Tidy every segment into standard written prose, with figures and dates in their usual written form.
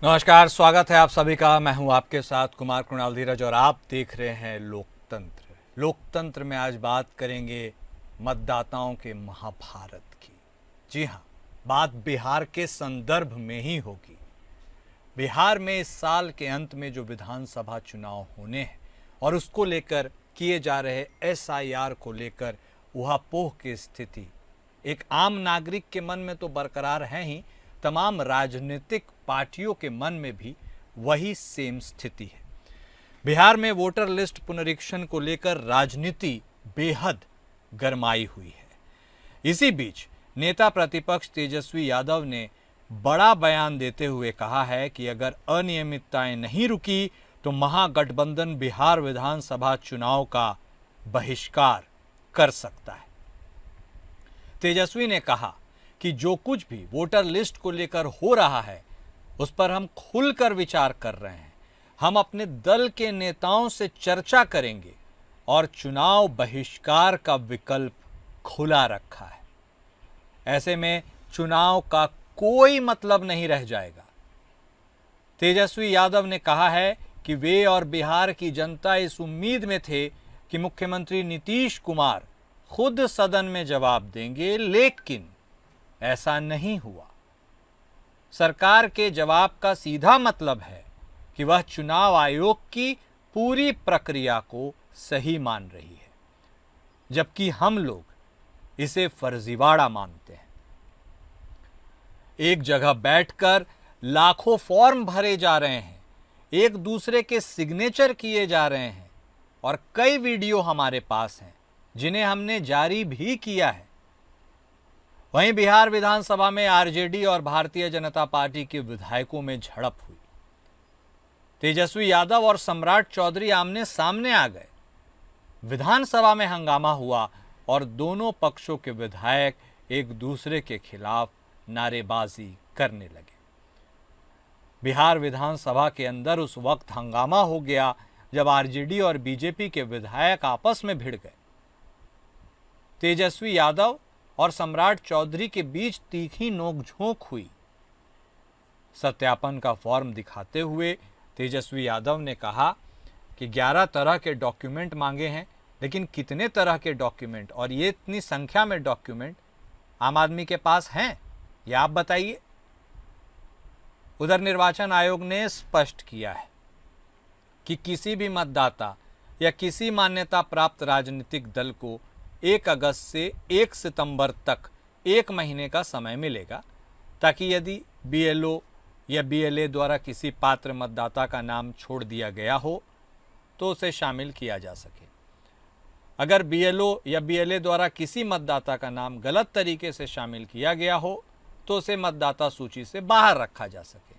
नमस्कार, स्वागत है आप सभी का। मैं हूं आपके साथ कुमार कृणाल धीरज और आप देख रहे हैं लोकतंत्र। लोकतंत्र में आज बात करेंगे मतदाताओं के महाभारत की। जी हां, बात बिहार के संदर्भ में ही होगी। बिहार में इस साल के अंत में जो विधानसभा चुनाव होने हैं और उसको लेकर किए जा रहे एसआईआर को लेकर ऊहापोह की स्थिति एक आम नागरिक के मन में तो बरकरार है ही, तमाम राजनीतिक पार्टियों के मन में भी वही सेम स्थिति है। बिहार में वोटर लिस्ट पुनरीक्षण को लेकर राजनीति बेहद गरमाई हुई है। इसी बीच नेता प्रतिपक्ष तेजस्वी यादव ने बड़ा बयान देते हुए कहा है कि अगर अनियमितताएं नहीं रुकी तो महागठबंधन बिहार विधानसभा चुनाव का बहिष्कार कर सकता है। तेजस्वी ने कहा कि जो कुछ भी वोटर लिस्ट को लेकर हो रहा है उस पर हम खुलकर विचार कर रहे हैं। हम अपने दल के नेताओं से चर्चा करेंगे और चुनाव बहिष्कार का विकल्प खुला रखा है। ऐसे में चुनाव का कोई मतलब नहीं रह जाएगा। तेजस्वी यादव ने कहा है कि वे और बिहार की जनता इस उम्मीद में थे कि मुख्यमंत्री नीतीश कुमार खुद सदन में जवाब देंगे, लेकिन ऐसा नहीं हुआ। सरकार के जवाब का सीधा मतलब है कि वह चुनाव आयोग की पूरी प्रक्रिया को सही मान रही है, जबकि हम लोग इसे फर्जीवाड़ा मानते हैं। एक जगह बैठकर लाखों फॉर्म भरे जा रहे हैं, एक दूसरे के सिग्नेचर किए जा रहे हैं और कई वीडियो हमारे पास हैं जिन्हें हमने जारी भी किया है। वहीं बिहार विधानसभा में आरजेडी और भारतीय जनता पार्टी के विधायकों में झड़प हुई। तेजस्वी यादव और सम्राट चौधरी आमने सामने आ गए। विधानसभा में हंगामा हुआ और दोनों पक्षों के विधायक एक दूसरे के खिलाफ नारेबाजी करने लगे। बिहार विधानसभा के अंदर उस वक्त हंगामा हो गया जब आरजेडी और बीजेपी के विधायक आपस में भिड़ गए। तेजस्वी यादव और सम्राट चौधरी के बीच तीखी नोकझोंक हुई। सत्यापन का फॉर्म दिखाते हुए तेजस्वी यादव ने कहा कि 11 तरह के डॉक्यूमेंट मांगे हैं, लेकिन कितने तरह के डॉक्यूमेंट और ये इतनी संख्या में डॉक्यूमेंट आम आदमी के पास हैं, ये आप बताइए। उधर निर्वाचन आयोग ने स्पष्ट किया है कि किसी भी मतदाता या किसी मान्यता प्राप्त राजनीतिक दल को 1 अगस्त से 1 सितंबर तक 1 महीने का समय मिलेगा, ताकि यदि बीएलओ या बीएलए द्वारा किसी पात्र मतदाता का नाम छोड़ दिया गया हो तो उसे शामिल किया जा सके। अगर बीएलओ या बीएलए द्वारा किसी मतदाता का नाम गलत तरीके से शामिल किया गया हो तो उसे मतदाता सूची से बाहर रखा जा सके।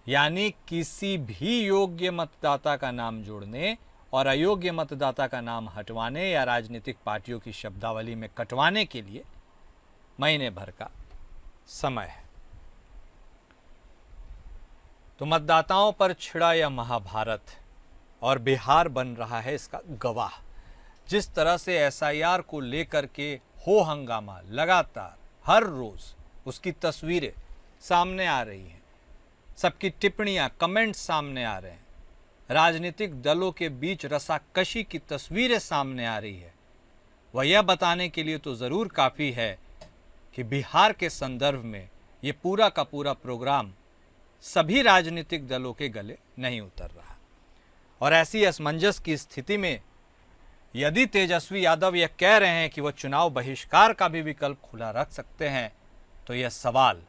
यानी किसी भी योग्य मतदाता का नाम जोड़ने और अयोग्य मतदाता का नाम हटवाने या राजनीतिक पार्टियों की शब्दावली में कटवाने के लिए महीने भर का समय है। तो मतदाताओं पर छिड़ा यह महाभारत और बिहार बन रहा है इसका गवाह। जिस तरह से एसआईआर को लेकर के हो हंगामा, लगातार हर रोज उसकी तस्वीरें सामने आ रही हैं, सबकी टिप्पणियां, कमेंट्स सामने आ रहे हैं, राजनीतिक दलों के बीच रसाकशी की तस्वीरें सामने आ रही है, वह यह बताने के लिए तो ज़रूर काफ़ी है कि बिहार के संदर्भ में ये पूरा का पूरा प्रोग्राम सभी राजनीतिक दलों के गले नहीं उतर रहा। और ऐसी असमंजस की स्थिति में यदि तेजस्वी यादव यह कह रहे हैं कि वह चुनाव बहिष्कार का भी विकल्प खुला रख सकते हैं तो यह सवाल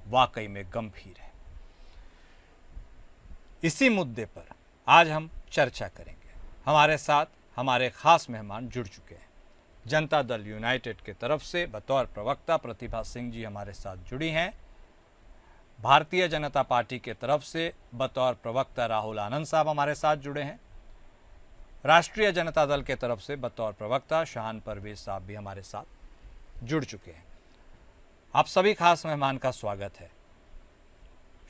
वाकई में गंभीर है। इसी मुद्दे पर आज हम चर्चा करेंगे। हमारे साथ हमारे खास मेहमान जुड़ चुके हैं। जनता दल यूनाइटेड के तरफ से बतौर प्रवक्ता प्रतिभा सिंह जी हमारे साथ जुड़ी हैं। भारतीय जनता पार्टी के तरफ से बतौर प्रवक्ता राहुल आनंद साहब हमारे साथ जुड़े हैं। राष्ट्रीय जनता दल के तरफ से बतौर प्रवक्ता शाहान परवेज साहब भी हमारे साथ जुड़ चुके हैं। आप सभी खास मेहमान का स्वागत है।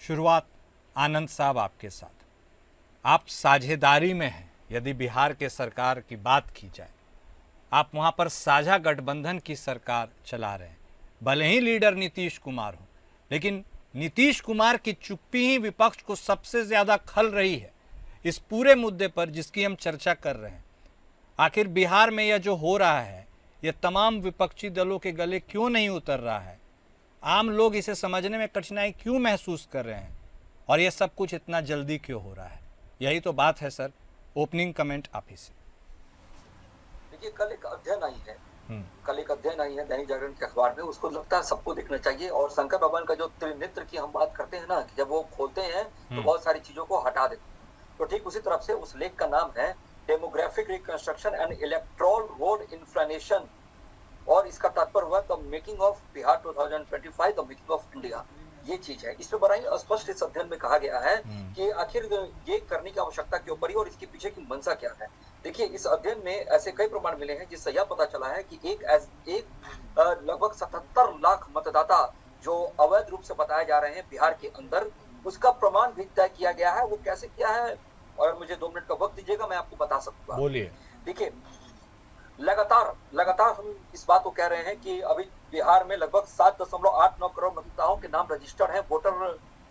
शुरुआत आनंद साहब आपके साथ। आप साझेदारी में हैं, यदि बिहार के सरकार की बात की जाए, आप वहां पर साझा गठबंधन की सरकार चला रहे हैं। भले ही लीडर नीतीश कुमार हो, लेकिन नीतीश कुमार की चुप्पी ही विपक्ष को सबसे ज्यादा खल रही है इस पूरे मुद्दे पर जिसकी हम चर्चा कर रहे हैं। आखिर बिहार में यह जो हो रहा है यह तमाम विपक्षी दलों के गले क्यों नहीं उतर रहा है, आम लोग इसे समझने में कठिनाई क्यों महसूस कर रहे हैं और यह सब कुछ इतना जल्दी क्यों हो रहा है, यही तो बात है सर। ओपनिंग कमेंट आप ही से। देखिए, कल एक अध्ययन आई है दैनिक जागरण के अखबार में, उसको लगता है सबको देखना चाहिए। और शंकर भगवान का जो त्रिनेत्र की हम बात करते हैं ना, कि जब वो खोलते हैं तो बहुत सारी चीजों को हटा देते हैं, तो ठीक उसी तरफ से उस लेख का नाम है demographic reconstruction and electoral roll inflation, और इसका तात्पर्य हुआ the making of Bihar 2025, the making of India. ये चीज है, इसमें बड़ा ही स्पष्ट इस अध्ययन में कहा गया है कि आखिर ये करने की आवश्यकता क्यों पड़ी और इसके पीछे की मंशा क्या है। देखिए, इस अध्ययन में ऐसे कई प्रमाण मिले हैं जिससे यह पता चला है कि एक लगभग 77 लाख मतदाता जो अवैध रूप से बताए जा रहे हैं बिहार के अंदर, उसका प्रमाण भी तय किया गया है। वो कैसे किया है, और मुझे 2 मिनट का वक्त दीजिएगा, मैं आपको बता सकूंगा। बोलिए। देखिए, लगातार हम इस बात को कह रहे हैं कि अभी बिहार में लगभग 7.89 करोड़ मतदाताओं के नाम रजिस्टर्ड हैं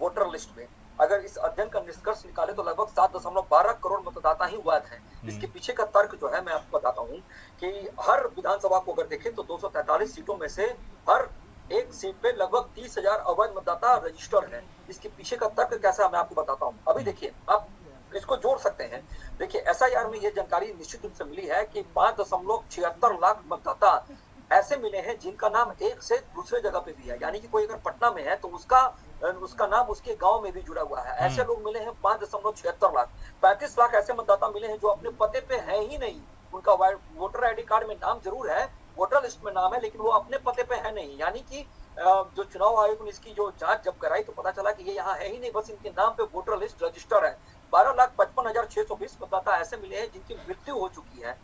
वोटर लिस्ट में। अगर इस अध्ययन का निष्कर्ष निकाले तो लगभग 7.12 करोड़ मतदाता ही वैध हैं। इसके पीछे का तर्क जो है मैं आपको बताता हूँ कि हर विधानसभा को अगर देखें तो 243 सीटों में से हर एक सीट पे लगभग 30,000 अवैध मतदाता रजिस्टर्ड हैं। इसके पीछे का तर्क कैसा मैं आपको बताता हूँ। अभी देखिए, आप इसको जोड़ सकते हैं। देखिए, एसआईआर में ये जानकारी निश्चित रूप से मिली है कि 5.76 लाख मतदाता ऐसे मिले हैं जिनका नाम एक से दूसरे जगह पे भी है, यानी कि कोई अगर पटना में है तो उसका नाम उसके गांव में भी जुड़ा हुआ है। ऐसे लोग मिले हैं 5.76 लाख। 35 लाख ऐसे मतदाता मिले हैं जो अपने पते पे है ही नहीं, उनका वोटर आईडी कार्ड में नाम जरूर है, वोटर लिस्ट में नाम है, लेकिन वो अपने पते पे है नहीं। यानी कि जो चुनाव आयोग ने इसकी जो जांच जब कराई तो पता चला कि ये यहाँ है ही नहीं, बस इनके नाम पे वोटर लिस्ट रजिस्टर है। 12,55,620 मतदाता ऐसे मिले हैं जिनकी मृत्यु हो चुकी है।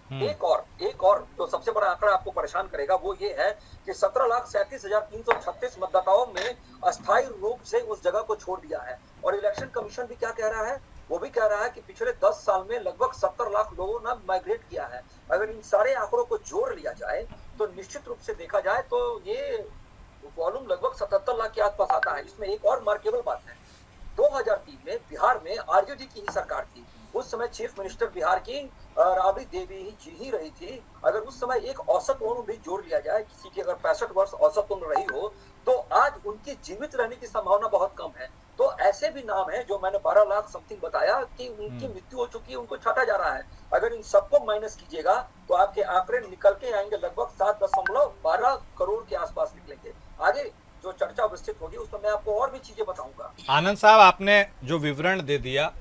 एक और जो सबसे बड़ा आंकड़ा आपको परेशान करेगा वो ये है कि 17,37,336 मतदाताओं में अस्थायी रूप से उस जगह को छोड़ दिया है। और इलेक्शन कमीशन भी क्या कह रहा है, वो भी कह रहा है कि पिछले 10 साल में लगभग 70 लाख लोगों ने माइग्रेट किया है। अगर इन सारे आंकड़ों को जोड़ लिया जाए तो निश्चित रूप से देखा जाए तो ये वॉल्यूम लगभग 77 लाख के आसपास आता है। इसमें एक और मार्केबल बात है, 2003 में बिहार में आरजेडी की ही सरकार थी। उस समय चीफ मिनिस्टर बिहार की राबड़ी देवी जी ही रही थी। अगर उस समय एक औसत उम्र भी जोड़ लिया जाए, किसी की अगर 65 वर्ष औसत उम्र रही हो, तो आज उनकी जीवित रहने की संभावना बहुत कम है। तो ऐसे भी नाम है जो मैंने 12 लाख समथिंग बताया कि उनकी मृत्यु हो चुकी है, उनको छाटा जा रहा है। अगर इन सबको माइनस कीजिएगा तो आपके आंकड़े निकल के आएंगे लगभग 7.12 करोड़ के आसपास निकलेंगे। आगे जो चर्चा विस्तृत होगी उसमें मैं आपको और भी चीजें बताऊंगा। आनंद साहब, आपने जो विवरण दे दिया,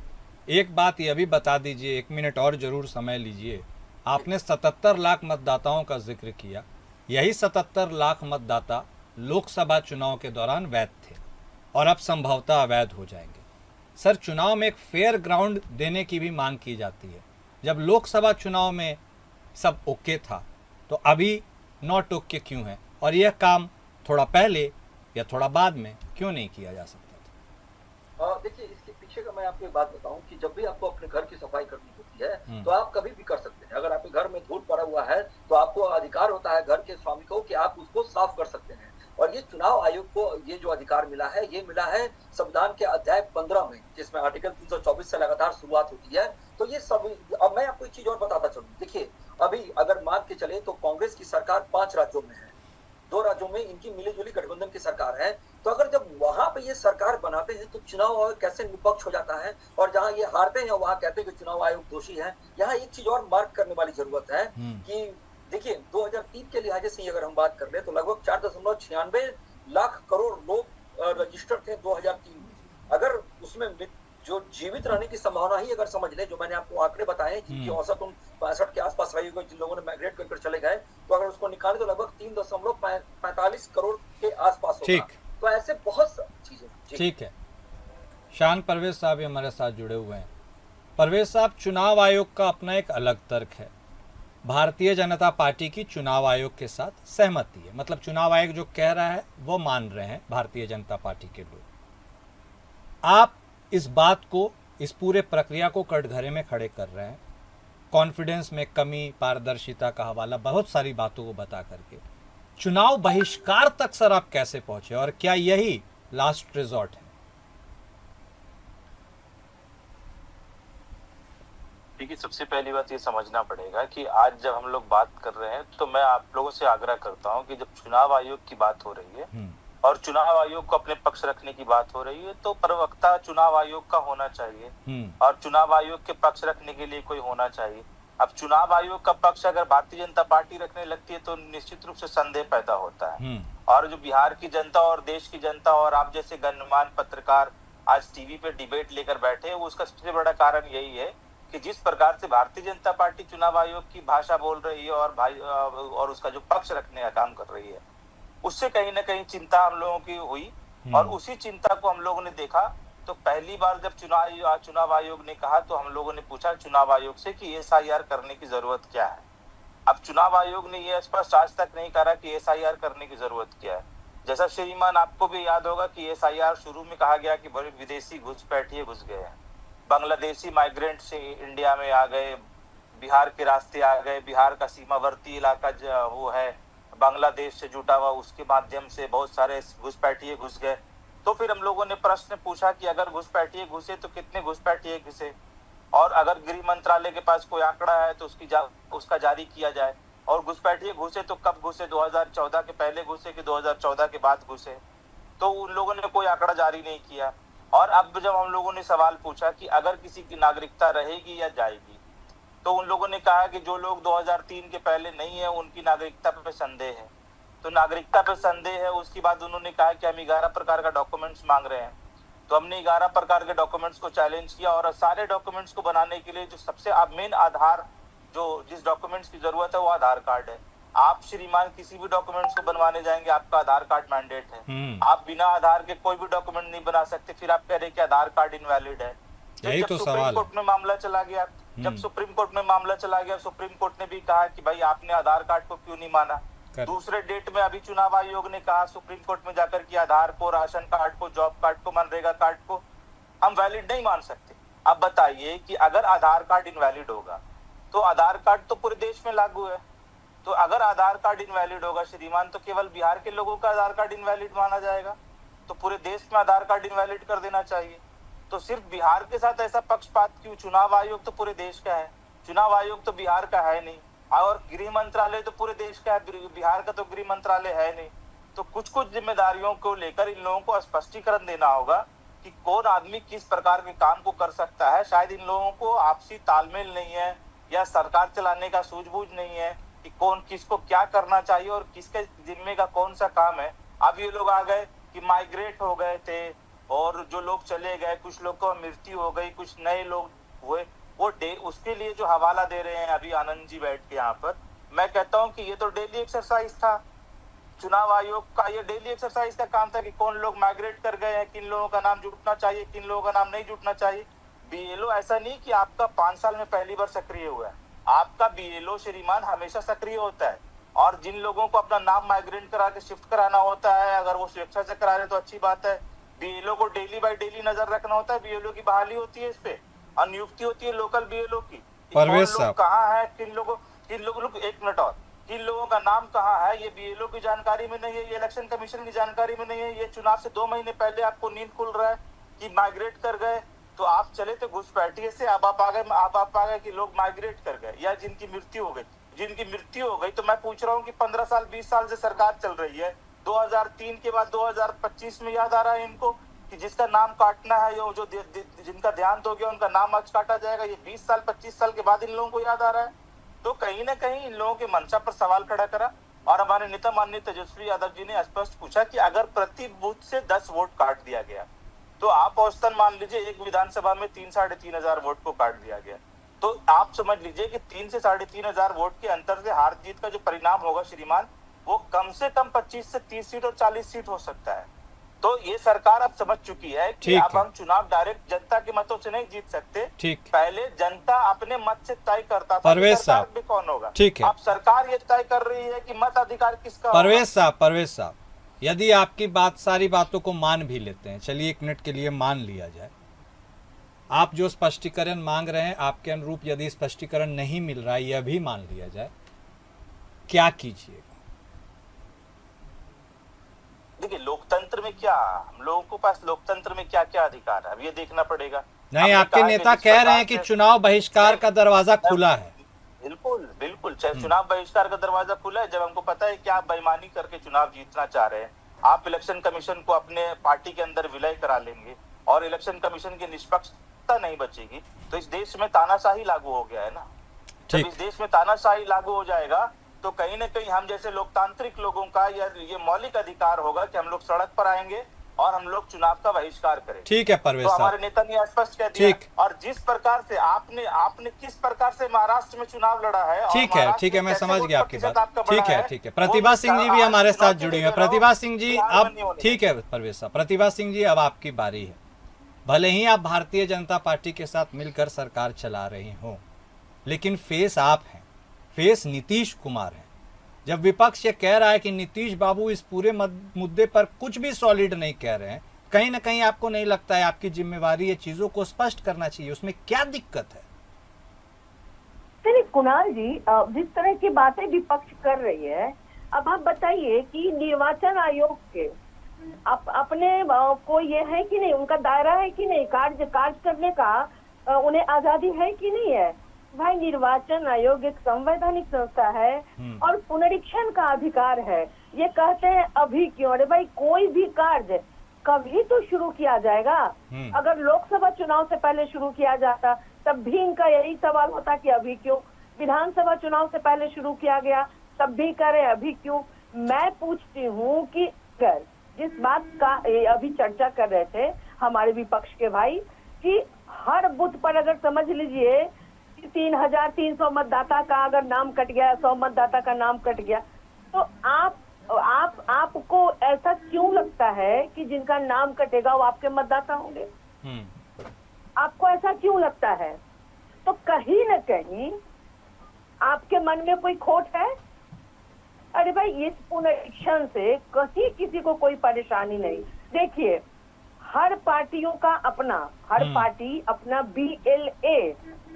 एक बात यह भी बता दीजिए, 1 मिनट और जरूर समय लीजिए। आपने 77 लाख मतदाताओं का जिक्र किया, यही 77 लाख मतदाता लोकसभा चुनाव के दौरान वैध थे और अब संभवतः अवैध हो जाएंगे। सर, चुनाव में एक फेयर ग्राउंड देने की भी मांग की जाती है। जब लोकसभा चुनाव में सब ओके था तो अभी नॉट ओके क्यों है, और यह काम थोड़ा पहले या थोड़ा बाद में क्यों नहीं किया जा सकता था? देखिए, इसके पीछे का मैं आपको एक बात बताऊं कि जब भी आपको अपने घर की सफाई करनी होती है तो आप कभी भी कर सकते हैं। अगर आपके घर में धूल पड़ा हुआ है तो आपको अधिकार होता है घर के स्वामी को कि आप उसको साफ कर सकते हैं। और ये चुनाव आयोग को ये जो अधिकार मिला है, ये मिला है संविधान के अध्याय 15 में, जिसमें आर्टिकल 324 से लगातार शुरुआत होती है। तो ये सब, अब मैं आपको एक चीज और बताता चलूं। देखिए, अभी अगर मान के चले तो कांग्रेस की सरकार 5 राज्यों में है, 2 राज्यों में इनकी मिलीजुली गठबंधन की सरकार है। तो अगर जब वहां पे ये सरकार बनाते हैं तो चुनाव आयोग कैसे निष्पक्ष हो जाता है, और जहां ये हारते हैं वहां कहते हैं कि चुनाव आयोग दोषी है। यहाँ एक चीज और मार्क करने वाली जरूरत है कि देखिए, 2003 के लिहाजे से अगर हम बात कर ले तो लगभग 4.96 लाख करोड़ लोग रजिस्टर्ड थे 2003 में। अगर उसमें जो जीवित रहने की संभावना ही अगर समझ ले, जो मैंने आपको आंकड़े बताए जिनकी औसत 65 के आसपास रही हुई, जिन लोगों ने माइग्रेट कर चले गए, तो अगर उसको निकाले तो लगभग 3.45 करोड़ के आसपास होगा। तो ऐसे बहुत चीजें। ठीक है, शान परवेज साहब हमारे साथ जुड़े हुए हैं। परवेज साहब, चुनाव आयोग का अपना एक अलग तर्क है, भारतीय जनता पार्टी की चुनाव आयोग के साथ सहमति है। मतलब चुनाव आयोग जो कह रहा है वो मान रहे हैं भारतीय जनता पार्टी के लोग। आप इस बात को, इस पूरे प्रक्रिया को कटघरे में खड़े कर रहे हैं, कॉन्फिडेंस में कमी, पारदर्शिता का हवाला, बहुत सारी बातों को बता करके। चुनाव बहिष्कार तक सर आप कैसे पहुंचे, और क्या यही लास्ट रिजॉर्ट है। देखिए, सबसे पहली बात ये समझना पड़ेगा कि आज जब हम लोग बात कर रहे हैं तो मैं आप लोगों से आग्रह करता हूं कि जब चुनाव आयोग की बात हो रही है और चुनाव आयोग को अपने पक्ष रखने की बात हो रही है तो प्रवक्ता चुनाव आयोग का होना चाहिए और चुनाव आयोग के पक्ष रखने के लिए कोई होना चाहिए। अब चुनाव आयोग का पक्ष अगर भारतीय जनता पार्टी रखने लगती है तो निश्चित रूप से संदेह पैदा होता है। और जो बिहार की जनता और देश की जनता और आप जैसे गणमान्य पत्रकार आज टीवी पे डिबेट लेकर बैठे हैं, उसका सबसे बड़ा कारण यही है कि जिस प्रकार से भारतीय जनता पार्टी चुनाव आयोग की भाषा बोल रही है और उसका जो पक्ष रखने का काम कर रही है, उससे कहीं ना कहीं चिंता हम लोगों की हुई। और उसी चिंता को हम लोगों ने देखा तो पहली बार जब चुनाव आयोग ने कहा तो हम लोगों ने पूछा चुनाव आयोग से कि एसआईआर करने की जरूरत क्या है। अब चुनाव आयोग ने यह स्पष्ट आज तक नहीं कहा कि एसआईआर करने की जरूरत क्या है। जैसा श्रीमान आपको भी याद होगा कि एसआईआर शुरू में कहा गया कि बड़े विदेशी घुसपैठिए घुस गए हैं, बांग्लादेशी माइग्रेंट से इंडिया में आ गए, बिहार के रास्ते आ गए, बिहार का सीमावर्ती इलाका जो वो है बांग्लादेश से जुटा हुआ, उसके माध्यम से बहुत सारे घुसपैठिए घुस गए। तो फिर हम लोगों ने प्रश्न पूछा कि अगर घुसपैठिए घुसे तो कितने घुसपैठिए घुसे, और अगर गृह मंत्रालय के पास कोई आंकड़ा है तो उसका जारी किया जाए, और घुसपैठिए घुसे तो कब घुसे, 2014 के पहले घुसे कि 2014 के बाद घुसे, तो उन लोगों ने कोई आंकड़ा जारी नहीं किया। और अब जब हम लोगों ने सवाल पूछा कि अगर किसी की नागरिकता रहेगी या जाएगी, तो उन लोगों ने कहा कि जो लोग 2003 के पहले नहीं है उनकी नागरिकता पे संदेह है। तो नागरिकता पे संदेह है, उसके बाद उन्होंने कहा कि हम 11 प्रकार का डॉक्यूमेंट्स मांग रहे हैं। तो हमने 11 प्रकार के डॉक्यूमेंट्स को चैलेंज किया और सारे डॉक्यूमेंट्स को बनाने के लिए जो सबसे मेन आधार जिस डॉक्यूमेंट्स की जरूरत है वो आधार कार्ड है। आप श्रीमान किसी भी डॉक्यूमेंट्स को बनवाने जाएंगे आपका आधार कार्ड मैंडेट है, आप बिना आधार के कोई भी डॉक्यूमेंट नहीं बना सकते। फिर आप कह रहे कि आधार कार्ड इनवैलिड है। यही तो सुप्रीम कोर्ट में मामला चला गया, सुप्रीम कोर्ट ने भी कहा कि भाई आपने आधार कार्ड को क्यों नहीं माना। दूसरे डेट में अभी चुनाव आयोग ने कहा सुप्रीम कोर्ट में जाकर कि आधार को, राशन कार्ड को, जॉब कार्ड को, मनरेगा कार्ड को हम वैलिड नहीं मान सकते। अब बताइए कि अगर आधार कार्ड इनवैलिड होगा तो आधार कार्ड तो पूरे देश में लागू है, तो अगर आधार कार्ड इनवैलिड होगा श्रीमान तो केवल बिहार के लोगों का आधार कार्ड इनवैलिड माना जाएगा, तो पूरे देश में आधार कार्ड इनवैलिड कर देना चाहिए। तो सिर्फ बिहार के साथ ऐसा पक्षपात क्यों? चुनाव आयोग तो पूरे देश का है, चुनाव आयोग तो बिहार का है नहीं, और गृह मंत्रालय तो पूरे देश का है, बिहार का तो गृह मंत्रालय है नहीं। तो कुछ कुछ जिम्मेदारियों को लेकर इन लोगों को स्पष्टीकरण देना होगा कि कौन आदमी किस प्रकार के काम को कर सकता है। शायद इन लोगों को आपसी तालमेल नहीं है या सरकार चलाने का सूझबूझ नहीं है कि कौन किसको क्या करना चाहिए और किसके जिम्मे का कौन सा काम है। अब ये लोग आ गए कि माइग्रेट हो गए थे और जो लोग चले गए, कुछ लोग को मृत्यु हो गई, कुछ नए लोग हुए, वो उसके लिए जो हवाला दे रहे हैं अभी आनंद जी बैठ के यहाँ पर, मैं कहता हूँ कि ये तो डेली एक्सरसाइज था चुनाव आयोग का, ये डेली एक्सरसाइज का काम था कि कौन लोग माइग्रेट कर गए हैं, किन लोगों का नाम जुटना चाहिए, किन लोगों का नाम नहीं जुटना चाहिए। बीएलओ ऐसा नहीं कि आपका 5 साल में पहली बार सक्रिय हुआ है, आपका बीएलओ श्रीमान हमेशा सक्रिय होता है। और जिन लोगों को अपना नाम माइग्रेट करा के शिफ्ट कराना होता है, अगर वो स्वेच्छा से करा रहे तो अच्छी बात है। बीएलओ को डेली बाय डेली नजर रखना होता है, बीएलओ की बहाली होती है, इस पे और नियुक्ति होती है लोकल बीएलओ की। परवेश साहब कहाँ है, किन लोगों एक मिनट और, किन लोगों का नाम कहाँ है, ये बीएलओ की जानकारी में नहीं है, ये इलेक्शन कमीशन की जानकारी में नहीं है। ये चुनाव से 2 महीने पहले आपको नींद खुल रहा है कि माइग्रेट कर गए, तो आप चले थे घुसपैठिए से, अब आप आ गए कि लोग माइग्रेट कर गए या जिनकी मृत्यु हो गई। तो मैं पूछ रहा हूँ कि 15 साल 20 साल से सरकार चल रही है, 2003 के बाद 2025 में याद आ रहा है इनको कि जिसका नाम काटना है, जो जिनका देहांत हो गया उनका नाम आज काटा जाएगा। ये 20 साल 25 साल के बाद इन लोगों को याद आ रहा है। तो कहीं ना कहीं इन लोगों के मंशा पर सवाल खड़ा करा। और हमारे नेता माननीय तेजस्वी यादव जी ने स्पष्ट पूछा कि अगर प्रति बूथ से 10 वोट काट दिया गया तो आप औसतन मान लीजिए एक विधानसभा में 3-3.5 हजार वोट को काट दिया गया, तो आप समझ लीजिए कि 3 से 3.5 हजार वोट के अंतर से हार जीत का जो परिणाम होगा श्रीमान, वो कम से कम 25 से 30 सीट और 40 सीट हो सकता है। तो ये सरकार अब समझ चुकी है कि अब हम चुनाव डायरेक्ट जनता के मतों से नहीं जीत सकते। पहले जनता अपने मत से तय करता था परवेश साहब भी कौन होगा, ठीक है, अब सरकार ये तय कर रही है कि मत अधिकार किसका। परवेश साहब यदि आपकी सारी बातों को मान भी लेते हैं, चलिए 1 मिनट के लिए मान लिया जाए, आप जो स्पष्टीकरण मांग रहे हैं आपके अनुरूप यदि स्पष्टीकरण नहीं मिल रहा है, यह भी मान लिया जाए, क्या कीजिएगा? देखिए लोकतंत्र में क्या, हम लोगों को पास लोकतंत्र में क्या क्या अधिकार है अब ये देखना पड़ेगा। नहीं, हमने आपके कहा कि नेता जिस कह रहे प्रकार हैं कि से- चुनाव बहिष्कार का दरवाजा खुला है। बिल्कुल बिल्कुल, चाहे चुनाव बहिष्कार का दरवाजा खुला है, जब हमको पता है कि आप बेईमानी करके चुनाव जीतना चाह रहे हैं, आप इलेक्शन कमीशन को अपने पार्टी के अंदर विलय करा लेंगे और इलेक्शन कमीशन की निष्पक्षता नहीं बचेगी, तो इस देश में तानाशाही लागू हो गया है ना। जब ठीक। इस देश में तानाशाही लागू हो जाएगा तो कहीं ना कहीं हम जैसे लोकतांत्रिक लोगों का ये मौलिक अधिकार होगा कि हम लोग सड़क पर आएंगे और हम लोग चुनाव का बहिष्कार करेंगे। ठीक है परवेश तो साहब, हमारे नेता ने स्पष्ट कह दिया। ठीक। और जिस प्रकार से आपने किस प्रकार से महाराष्ट्र में चुनाव लड़ा है, और ठीक है, महाराष्ट्र ठीक है, में मैं कैसे समझ वोट गया आपकी प्रतिशत बात। आपका बढ़ा ठीक है, ठीक है। वो प्रतिभा सिंह जी भी आज हमारे साथ चुनौती जुड़ी दे हैं। रहा हूं, प्रतिभा सिंह जी बिहार में अब नहीं होने ठीक है परवेश साहब, प्रतिभा सिंह जी अब आपकी बारी है। भले ही आप भारतीय जनता पार्टी के साथ मिलकर सरकार चला रही हो, लेकिन फेस आप हैं, फेस नीतीश कुमार हैं। जब विपक्ष ये कह रहा है कि नीतीश बाबू इस पूरे मुद्दे पर कुछ भी सॉलिड नहीं कह रहे हैं, कहीं ना कहीं आपको नहीं लगता है आपकी जिम्मेवारी ये चीजों को स्पष्ट करना चाहिए? उसमें क्या दिक्कत है? चलिए कुणाल जी, जिस तरह की बातें विपक्ष कर रही है, अब आप बताइए कि निर्वाचन आयोग के अपने को ये है कि नहीं, उनका दायरा है कि नहीं, कार्य करने का उन्हें आजादी है कि नहीं है? भाई निर्वाचन आयोग एक संवैधानिक संस्था है और पुनरीक्षण का अधिकार है। ये कहते हैं अभी क्यों? अरे भाई कोई भी कार्य कभी तो शुरू किया जाएगा। अगर लोकसभा चुनाव से पहले शुरू किया जाता तब भी इनका यही सवाल होता कि अभी क्यों। विधानसभा चुनाव से पहले शुरू किया गया तब भी करे अभी क्यों। मैं पूछती हूँ कि अगर जिस बात का अभी चर्चा कर रहे थे हमारे विपक्ष के भाई कि हर बूथ पर अगर समझ लीजिए 3,300 मतदाता का अगर नाम कट गया, 100 मतदाता का नाम कट गया, तो आपको ऐसा क्यों लगता है कि जिनका नाम कटेगा वो आपके मतदाता होंगे? आपको ऐसा क्यों लगता है? तो कहीं न कहीं आपके मन में कोई खोट है। अरे भाई इस पुनरीक्षण से कहीं किसी को कोई परेशानी नहीं। देखिए हर पार्टियों का हर पार्टी अपना BLA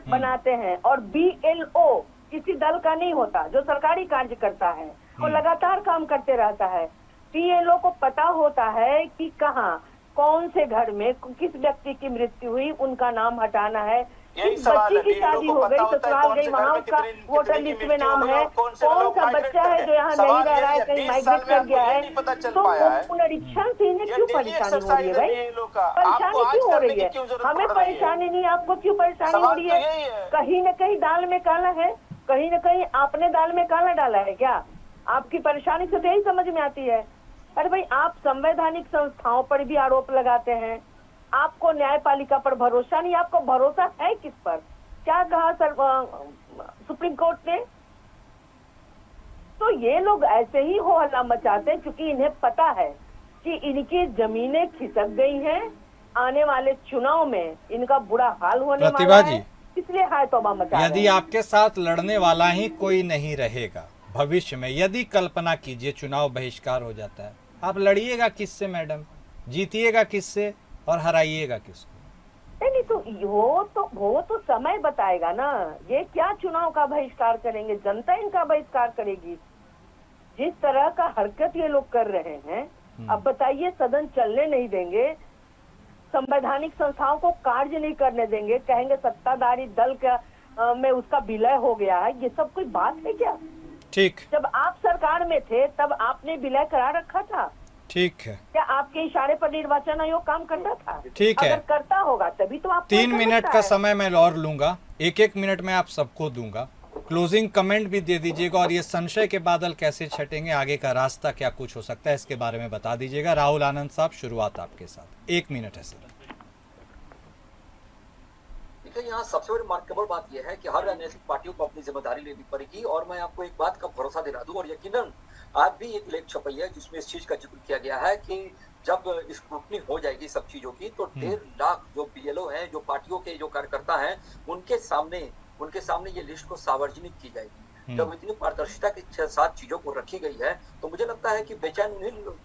बनाते हैं और BLO किसी दल का नहीं होता। जो सरकारी कार्य करता है वो लगातार काम करते रहता है। BLO को पता होता है कि कहाँ कौन से घर में किस व्यक्ति की मृत्यु हुई, उनका नाम हटाना है। किस बच्ची की शादी हो गई, ससुराल गई, वहाँ उसका वोटर लिस्ट में नाम है। कौन सा बच्चा है जो यहाँ नहीं रह रहा है, कहीं माइग्रेट कर गया है, तो पुनरीक्षण से इन्हें क्यों परेशानी हो रही है? भाई परेशानी क्यों हो रही है? हमें परेशानी नहीं, आपको क्यों परेशानी हो रही है? कहीं न कहीं दाल में काला है, कहीं न कहीं आपने दाल में काला डाला है क्या? आपकी परेशानी से तो यही समझ में आती है। अरे भाई आप संवैधानिक संस्थाओं पर भी आरोप लगाते हैं, आपको न्यायपालिका पर भरोसा नहीं। आपको भरोसा है किस पर? क्या कहा सुप्रीम कोर्ट ने? तो ये लोग ऐसे ही हो हल्ला मचाते हैं क्योंकि इन्हें पता है कि इनकी जमीनें खिसक गई हैं, आने वाले चुनाव में इनका बुरा हाल होने वाला है, इसलिए हाय तौबा मचा रहे हैं। यदि आपके साथ लड़ने वाला ही कोई नहीं रहेगा भविष्य में, यदि कल्पना कीजिए चुनाव बहिष्कार हो जाता है, आप लड़िएगा किससे मैडम? जीतिएगा किससे और हराइएगा किसको? नहीं तो वो तो समय बताएगा ना। ये क्या चुनाव का बहिष्कार करेंगे? जनता इनका बहिष्कार करेगी। जिस तरह का हरकत ये लोग कर रहे हैं, अब बताइए सदन चलने नहीं देंगे, संवैधानिक संस्थाओं को कार्य नहीं करने देंगे, कहेंगे सत्ताधारी दल का में उसका विलय हो गया है। ये सब कोई बात है क्या? ठीक, जब आप सरकार में थे तब आपने विलय करा रखा था। ठीक है, क्या आपके इशारे पर निर्वाचन आयोग काम करता था? ठीक है। अगर करता होगा तभी तो आप 3 मिनट का समय मैं और लूंगा, 1-1 मिनट में आप सबको दूंगा। क्लोजिंग कमेंट भी दे दीजिएगा और ये संशय के बादल कैसे छटेंगे, आगे का रास्ता क्या कुछ हो सकता है, इसके बारे में बता दीजिएगा। राहुल आनंद साहब, शुरुआत आपके साथ, 1 मिनट है सर। देखिए यहाँ सबसे बड़ी मार्केबल बात यह है कि हर राजनीतिक पार्टियों को अपनी जिम्मेदारी लेनी पड़ेगी। और मैं आपको एक बात का भरोसा दिला दूं, और यकीनन आज भी एक लेख छपी है जिसमें इस चीज का जिक्र किया गया है कि जब स्क्रूटनी हो जाएगी सब चीजों की तो 1.5 लाख जो BLO हैं, जो पार्टियों के जो कार्यकर्ता हैं, उनके सामने ये लिस्ट को सार्वजनिक की जाएगी। जब इतनी पारदर्शिता की 6-7 चीजों को रखी गई है, तो मुझे लगता है कि बेचैन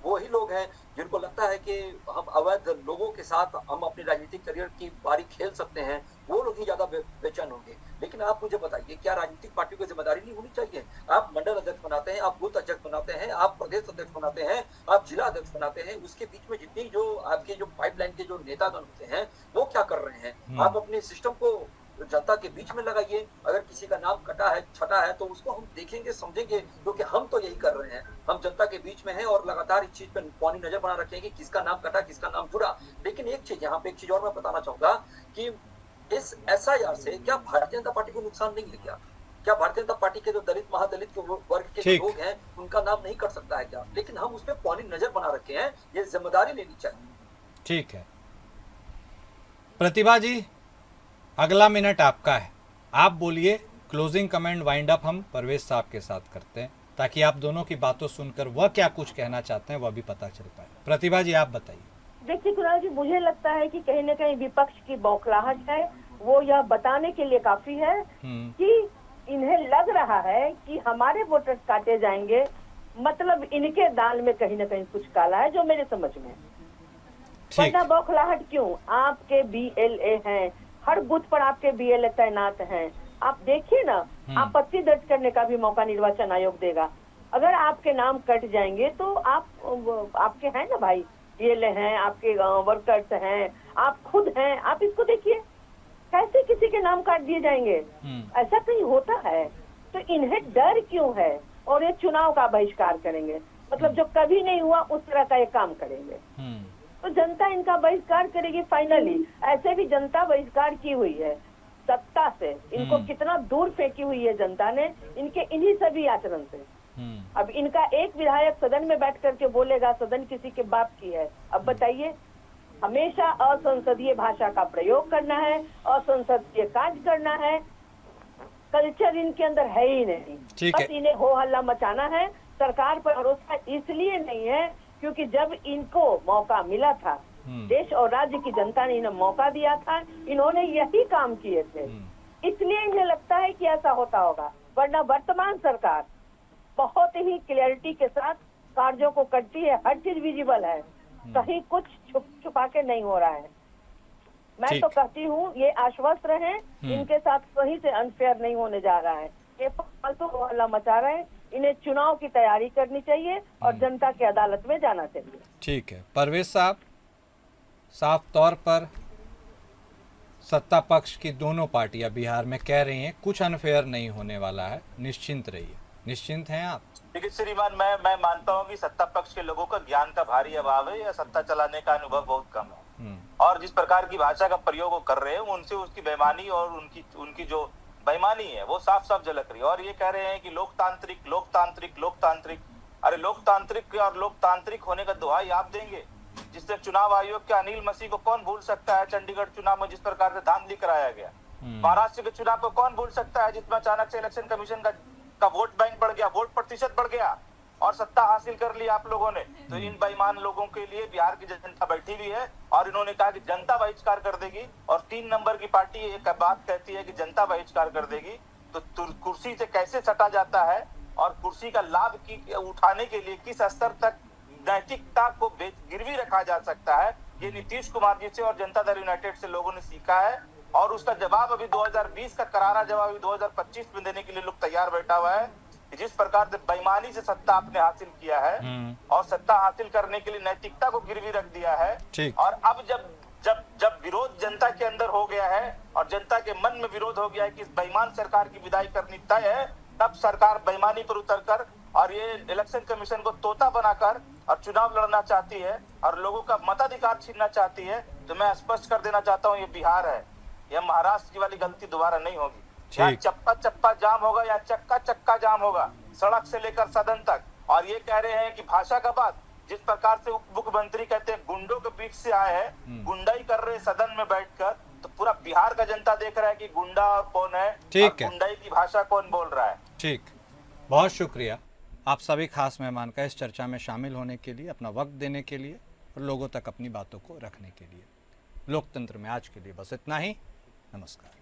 वो ही लोग हैं जिनको लगता है कि हम अवैध लोगों के साथ हम अपनी राजनीतिक करियर की बारी खेल सकते हैं, वो लोग ही ज्यादा बेचैन होंगे। लेकिन आप मुझे बताइए, क्या राजनीतिक पार्टियों की जिम्मेदारी नहीं होनी चाहिए? आप मंडल अध्यक्ष बनाते हैं, आप बूथ अध्यक्ष बनाते हैं, आप प्रदेश अध्यक्ष बनाते हैं, आप जिला अध्यक्ष बनाते हैं, उसके बीच में जितनी जो आपके जो पाइपलाइन के जो नेतागण होते हैं वो क्या कर रहे हैं? आप अपने सिस्टम को जनता के बीच में लगाइए। अगर किसी का नाम कटा है, छटा है, तो उसको हम देखेंगे, समझेंगे, क्योंकि हम तो यही कर रहे हैं। हम जनता के बीच में हैं और लगातार इस चीज पर पौनी नजर बना रखेंगे, किसका नाम कटा, किसका नाम जुड़ा। लेकिन एक चीज यहाँ पे, एक चीज और मैं बताना चाहूंगा कि इस SIR से क्या भारतीय जनता पार्टी को नुकसान नहीं है? क्या भारतीय जनता पार्टी के जो दलित महादलित के वर्ग के जो लोग हैं उनका नाम नहीं कट सकता है क्या? लेकिन हम उस पर पौनी नजर बना रखे हैं, ये जिम्मेदारी लेनी चाहिए। ठीक है प्रतिभा जी, अगला मिनट आपका है, आप बोलिए। क्लोजिंग कमेंट वाइंड अप हम परवेज साहब के साथ करते हैं, ताकि आप दोनों की बातों सुनकर वह क्या कुछ कहना चाहते हैं वह भी पता चल पाए। प्रतिभा जी आप बताइए। देखिए कुणाल जी, मुझे लगता है कि कहीं न कहीं विपक्ष की बौखलाहट है, वो यह बताने के लिए काफी है कि इन्हें लग रहा है कि हमारे वोटर्स काटे जाएंगे, मतलब इनके दाल में कहीं न कहीं कुछ काला है, जो मेरे समझ में है। वरना बौखलाहट क्यों? आपके BLA हैं, हर बूथ पर आपके BLA तैनात हैं। आप देखिए ना, आपत्ति दर्ज करने का भी मौका निर्वाचन आयोग देगा। अगर आपके नाम कट जाएंगे तो आपके हैं ना भाई, BLA हैं, आपके वर्कर्स हैं, आप खुद हैं, आप इसको देखिए कैसे किसी के नाम काट दिए जाएंगे। ऐसा कहीं होता है? तो इन्हें डर क्यों है? और ये चुनाव का बहिष्कार करेंगे, मतलब जो कभी नहीं हुआ उस तरह का ये काम करेंगे। तो जनता इनका बहिष्कार करेगी फाइनली। ऐसे भी जनता बहिष्कार की हुई है सत्ता से, इनको कितना दूर फेंकी हुई है जनता ने, इनके इन्हीं सभी आचरण से। अब इनका एक विधायक सदन में बैठ करके बोलेगा सदन किसी के बाप की है। अब बताइए, हमेशा असंसदीय भाषा का प्रयोग करना है, असंसदीय कार्य करना है, कल्चर इनके अंदर है ही नहीं। बस इन्हें हो हल्ला मचाना है। सरकार पर भरोसा इसलिए नहीं है क्योंकि जब इनको मौका मिला था, देश और राज्य की जनता ने इन्हें मौका दिया था, इन्होंने यही काम किए थे, इसलिए इन्हें लगता है कि ऐसा होता होगा। वरना वर्तमान सरकार बहुत ही क्लियरिटी के साथ कार्यों को करती है, हर चीज विजिबल है, कहीं कुछ छुपा के नहीं हो रहा है। मैं तो कहती हूँ ये आश्वस्त रहें, इनके साथ कहीं से अनफेयर नहीं होने जा रहा है। ये फालतू हल्ला मचा रहे हैं, इन्हें चुनाव की तैयारी करनी चाहिए और जनता की अदालत में जाना चाहिए। ठीक है परवेज साहब, साफ तौर पर सत्ता पक्ष की दोनों पार्टियां बिहार में कह रही हैं कुछ अनफेयर नहीं होने वाला है, निश्चिंत रहिए। निश्चिंत हैं आप? देखिए श्रीमान, मैं मानता हूं कि सत्ता पक्ष के लोगों का ज्ञान का भारी अभाव है या सत्ता चलाने का अनुभव बहुत कम है, और जिस प्रकार की भाषा का प्रयोग वो कर रहे हैं उनसे उसकी बेईमानी और उनकी जो बेईमानी है वो साफ साफ झलक रही है। और ये कह रहे हैं कि लोकतांत्रिक लोकतांत्रिक लोकतांत्रिक, अरे लोकतांत्रिक और लोकतांत्रिक होने का दुहाई आप देंगे? जिससे चुनाव आयोग के अनिल मसीह को कौन भूल सकता है? चंडीगढ़ चुनाव में जिस प्रकार से धांधली कराया गया, महाराष्ट्र के चुनाव को कौन भूल सकता है जिसमें अचानक से इलेक्शन कमीशन का वोट बैंक बढ़ गया, वोट प्रतिशत बढ़ गया और सत्ता हासिल कर ली आप लोगों ने। तो इन बेईमान लोगों के लिए बिहार की जनता बैठी हुई है और इन्होंने कहा कि जनता बहिष्कार कर देगी, और 3 नंबर की पार्टी एक बात कहती है कि जनता बहिष्कार कर देगी, तो कुर्सी से कैसे सटा जाता है और कुर्सी का लाभ उठाने के लिए किस स्तर तक नैतिकता को गिरवी रखा जा सकता है, ये नीतीश कुमार जी से और जनता दल यूनाइटेड से लोगों ने सीखा है। और उसका जवाब अभी 2020 का करारा जवाब 2025 में देने के लिए लोग तैयार बैठा हुआ है। जिस प्रकार से बेईमानी से सत्ता आपने हासिल किया है और सत्ता हासिल करने के लिए नैतिकता को गिरवी रख दिया है, और अब जब विरोध जनता के अंदर हो गया है और जनता के मन में विरोध हो गया है कि इस बेईमान सरकार की विदाई करनी तय है, तब सरकार बेईमानी पर उतरकर और ये इलेक्शन कमीशन को तोता बनाकर और चुनाव लड़ना चाहती है और लोगों का मताधिकार छीनना चाहती है। तो मैं स्पष्ट कर देना चाहता हूँ, ये बिहार है, यह महाराष्ट्र की वाली गलती दोबारा नहीं होगी। यहाँ चप्पा चप्पा जाम होगा या चक्का चक्का जाम होगा, सड़क से लेकर सदन तक। और ये कह रहे हैं कि भाषा का बात, जिस प्रकार से उप मुख्यमंत्री कहते हैं गुंडों के बीच से आए हैं, गुंडाई कर रहे सदन में बैठकर, तो पूरा बिहार का जनता देख रहा है कि गुंडा कौन है और गुंडाई की भाषा कौन बोल रहा है। ठीक, बहुत शुक्रिया आप सभी खास मेहमान का इस चर्चा में शामिल होने के लिए, अपना वक्त देने के लिए और लोगों तक अपनी बातों को रखने के लिए। लोकतंत्र में आज के लिए बस इतना ही। नमस्कार।